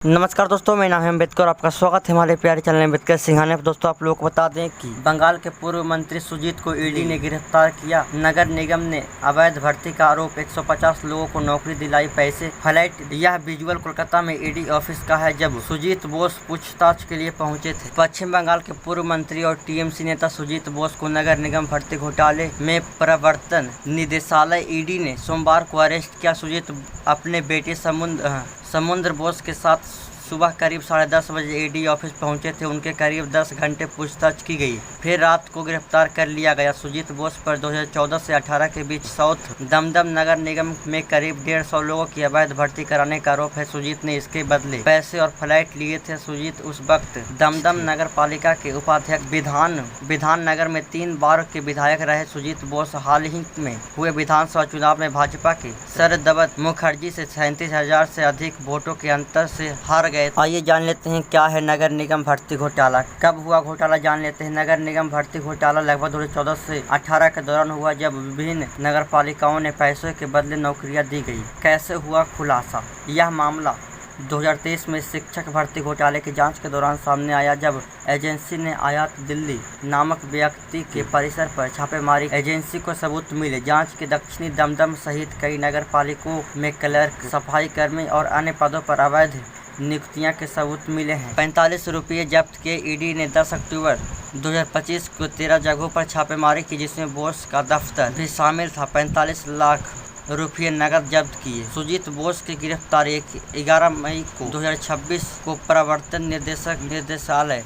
नमस्कार दोस्तों, मेरा नाम है अम्बेडकर। आपका स्वागत है हमारे प्यारे चैनल अम्बेडकर सिंघानिया पर। दोस्तों, आप लोगों को बता दें कि बंगाल के पूर्व मंत्री सुजीत को ईडी ने गिरफ्तार किया। नगर निगम ने अवैध भर्ती का आरोप, 150 लोगों को नौकरी दिलाई, पैसे फ्लाइट। यह विजुअल कोलकाता में ईडी ऑफिस का है, जब सुजीत बोस पूछताछ के लिए पहुंचे थे। पश्चिम बंगाल के पूर्व मंत्री और टीएमसी नेता सुजीत बोस को नगर निगम भर्ती घोटाले में प्रवर्तन निदेशालय ईडी ने सोमवार को अरेस्ट किया। सुजीत अपने बेटे समुद्र बोस के साथ सुबह करीब 10:30 बजे ईडी ऑफिस पहुंचे थे। उनके करीब 10 घंटे पूछताछ की गई, फिर रात को गिरफ्तार कर लिया गया। सुजीत बोस पर 2014 से 18 के बीच साउथ दमदम नगर निगम में करीब 150 लोगों की अवैध भर्ती कराने का आरोप है। सुजीत ने इसके बदले पैसे और फ्लाइट लिए थे। सुजीत उस वक्त दमदम नगर पालिका के उपाध्यक्ष विधान नगर में 3 बार के विधायक रहे। सुजीत बोस हाल ही में हुए विधानसभा चुनाव में भाजपा के शरद मुखर्जी से 37,000 से अधिक वोटों के अंतर से हार गए। आइए जान लेते हैं क्या है नगर निगम भर्ती घोटाला। कब हुआ घोटाला, जान लेते हैं। नगर निगम भर्ती घोटाला लगभग 2014 से 18 के दौरान हुआ, जब विभिन्न नगर पालिकाओं ने पैसों के बदले नौकरियां दी गई। कैसे हुआ खुलासा? यह मामला 2023 में शिक्षक भर्ती घोटाले की जांच के दौरान सामने आया, जब एजेंसी ने आयात दिल्ली नामक व्यक्ति के परिसर पर छापेमारी। एजेंसी को सबूत मिले। जांच के दक्षिणी दमदम सहित कई नगर पालिकाओं में क्लर्क, सफाई कर्मी और अन्य पदों पर अवैध नियुक्तियां के सबूत मिले हैं। 45 रुपये जब्त किए। ईडी ने 10 अक्टूबर 2025 को 13 जगहों पर छापेमारी की, जिसमें बोस का दफ्तर भी शामिल था। 45 लाख रुपये नकद जब्त किए। सुजीत बोस की गिरफ्तारी 11 मई को 2026 को प्रवर्तन निदेशालय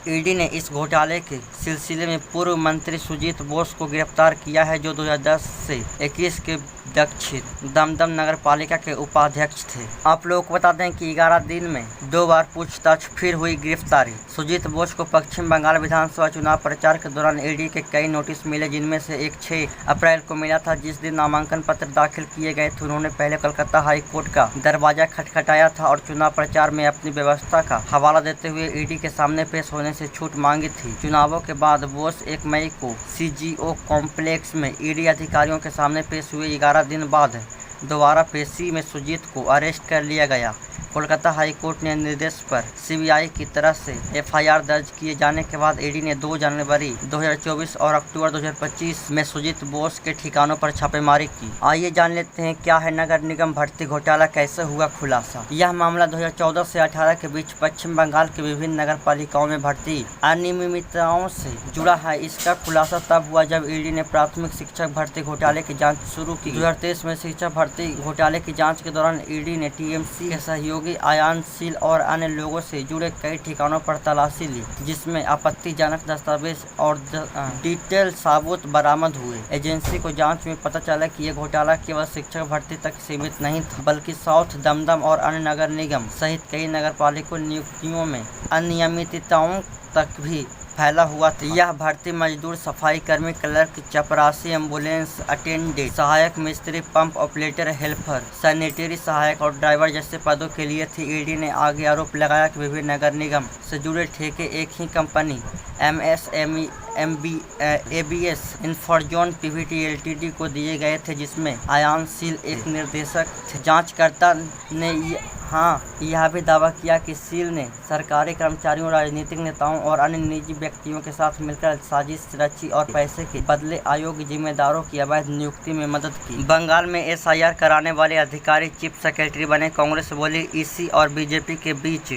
ईडी ने इस घोटाले के सिलसिले में पूर्व मंत्री सुजीत बोस को गिरफ्तार किया है, जो 2010 से 21 के दक्षिण दमदम नगर पालिका के उपाध्यक्ष थे। आप लोगों को बता दें कि 11 दिन में 2 बार पूछताछ, फिर हुई गिरफ्तारी। सुजीत बोस को पश्चिम बंगाल विधानसभा चुनाव प्रचार के दौरान ईडी के कई नोटिस मिले, जिनमें से एक 6 अप्रैल को मिला था, जिस दिन नामांकन पत्र दाखिल किए गए थे। उन्होंने पहले कलकत्ता हाई कोर्ट का दरवाजा खटखटाया था और चुनाव प्रचार में अपनी व्यवस्था का हवाला देते हुए ईडी के सामने पेश होने से छूट मांगी थी। चुनावों के बाद बोस 1 मई को सीजीओ कॉम्प्लेक्स में ईडी अधिकारियों के सामने पेश हुए। 11 दिन बाद दोबारा पेशी में सुजीत को अरेस्ट कर लिया गया। कोलकाता हाई कोर्ट ने निर्देश पर सीबीआई की तरफ से एफआईआर दर्ज किए जाने के बाद ईडी ने 2 जनवरी 2024 और अक्टूबर 2025 में सुजीत बोस के ठिकानों पर छापेमारी की। आइए जान लेते हैं क्या है नगर निगम भर्ती घोटाला, कैसे हुआ खुलासा। यह मामला 2014 से 18 के बीच पश्चिम बंगाल के विभिन्न नगर पालिकाओं में भर्ती अनियमितताओं से जुड़ा है। इसका खुलासा तब हुआ जब ईडी ने प्राथमिक शिक्षक भर्ती घोटाले की जाँच शुरू की। 2023 में शिक्षक भर्ती घोटाले की जाँच के दौरान ईडी ने टीएमसी के सहयोगी आयानशील और अन्य लोगों से जुड़े कई ठिकानों पर तलाशी ली, जिसमें आपत्तिजनक दस्तावेज और डिटेल सबूत बरामद हुए। एजेंसी को जांच में पता चला कि यह घोटाला केवल शिक्षक भर्ती तक सीमित नहीं था, बल्कि साउथ दमदम और अन्य नगर निगम सहित कई नगर पालिका नियुक्तियों में अनियमितताओं तक भी फैला हुआ था। यह भर्ती मजदूर, सफाई कर्मी, क्लर्क, चपरासी, एम्बुलेंस अटेंडेंट, सहायक मिस्त्री, पंप ऑपरेटर, हेल्पर, सैनिटरी सहायक और ड्राइवर जैसे पदों के लिए थी। ईडी ने आगे आरोप लगाया कि विभिन्न नगर निगम से जुड़े ठेके एक ही company MSME ABS Inforzone PVT LTD को दिए गए थे, जिसमें आयानशील एक निर्देशक थे। जांचकर्ता ने यह भी दावा किया कि सील ने सरकारी कर्मचारियों, राजनीतिक नेताओं और अन्य निजी व्यक्तियों के साथ मिलकर साजिश रची और पैसे के बदले अयोग्य जिम्मेदारों की अवैध नियुक्ति में मदद की। बंगाल में एसआईआर कराने वाले अधिकारी चीफ सेक्रेटरी बने। कांग्रेस बोली ईसी और बीजेपी के बीच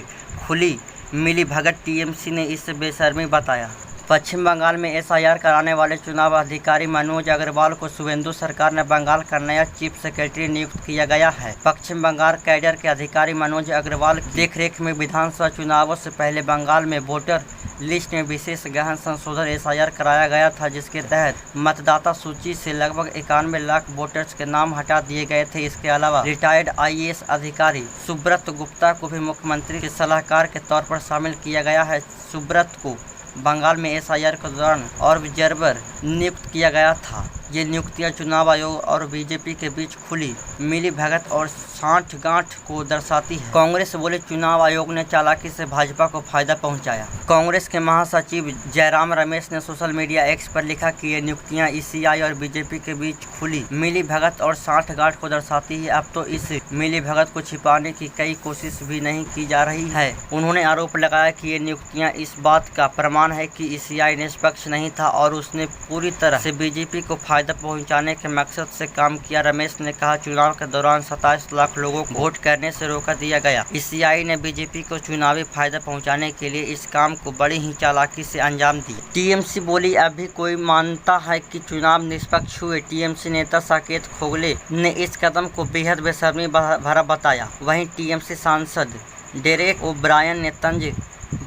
खुली मिलीभगत, टीएमसी ने इसे बेशर्मी बताया। पश्चिम बंगाल में एसआईआर कराने वाले चुनाव अधिकारी मनोज अग्रवाल को शुभेंदु सरकार ने बंगाल का नया चीफ सेक्रेटरी नियुक्त किया गया है। पश्चिम बंगाल कैडर के अधिकारी मनोज अग्रवाल की देखरेख में विधानसभा चुनावों से पहले बंगाल में वोटर लिस्ट में विशेष गहन संशोधन एसआईआर कराया गया था, जिसके तहत मतदाता सूची से लगभग 91 लाख वोटर्स के नाम हटा दिए गए थे। इसके अलावा रिटायर्ड आईएएस अधिकारी सुब्रत गुप्ता को भी मुख्यमंत्री के सलाहकार के तौर पर शामिल किया गया है। सुब्रत को बंगाल में एसआईआर के दौरान ऑब्जर्वर नियुक्त किया गया था। ये नियुक्तियां चुनाव आयोग और बीजेपी के बीच खुली मिलीभगत और साठगांठ को दर्शाती है। कांग्रेस बोले चुनाव आयोग ने चालाकी से भाजपा को फायदा पहुंचाया। कांग्रेस के महासचिव जयराम रमेश ने सोशल मीडिया एक्स पर लिखा कि ये नियुक्तियां ईसीआई और बीजेपी के बीच खुली मिलीभगत और साठगांठ को दर्शाती है। अब तो इस मिलीभगत को छिपाने की कई कोशिश भी नहीं की जा रही है। उन्होंने आरोप लगाया कि ये नियुक्तियां इस बात का प्रमाण है कि ईसीआई निष्पक्ष नहीं था और उसने पूरी तरह से बीजेपी को फायदा पहुंचाने के मकसद से काम किया। रमेश ने कहा, चुनाव के दौरान 27 लाख लोगों को वोट करने से रोका दिया गया। ईसीआई ने बीजेपी को चुनावी फायदा पहुंचाने के लिए इस काम को बड़ी ही चालाकी से अंजाम दिया। टीएमसी बोली, अभी कोई मानता है कि चुनाव निष्पक्ष हुए। टीएमसी नेता साकेत खोगले ने इस कदम को बेहद बेशर्मी भरा बताया। वहीं टीएमसी सांसद डेरेक ओब्रायन ने तंज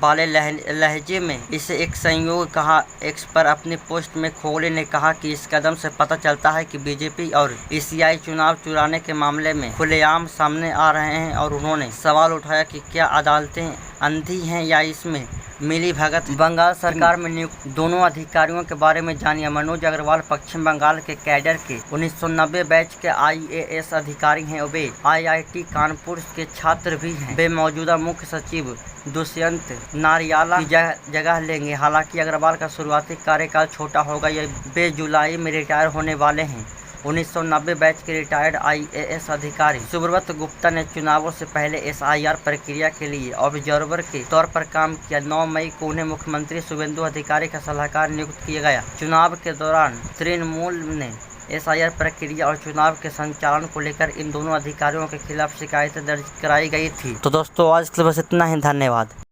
वाले लहजे में इसे एक संयोग कहा। एक्स पर अपनी पोस्ट में खोगले ने कहा कि इस कदम से पता चलता है कि बीजेपी और ईसीआई चुनाव चुराने के मामले में खुलेआम सामने आ रहे हैं और उन्होंने सवाल उठाया कि क्या अदालतें अंधी हैं या इसमें मिली भगत। बंगाल सरकार में नियुक्त दोनों अधिकारियों के बारे में जानिए। मनोज अग्रवाल पश्चिम बंगाल के कैडर के 1990 बैच के IAS अधिकारी हैं। वे IIT कानपुर के छात्र भी हैं। वे मौजूदा मुख्य सचिव दुष्यंत नारियाला की जगह लेंगे। हालांकि अग्रवाल का शुरुआती कार्यकाल छोटा होगा। वे जुलाई में रिटायर होने वाले हैं। 1990 बैच के रिटायर्ड IAS अधिकारी सुब्रत गुप्ता ने चुनावों से पहले SIR प्रक्रिया के लिए ऑब्जर्वर के तौर पर काम किया। 9 मई को उन्हें मुख्यमंत्री शुभेंदु अधिकारी का सलाहकार नियुक्त किया गया। चुनाव के दौरान तृणमूल ने SIR प्रक्रिया और चुनाव के संचालन को लेकर इन दोनों अधिकारियों के खिलाफ शिकायतें दर्ज कराई गई थी। तो दोस्तों आज के लिए बस इतना ही। धन्यवाद।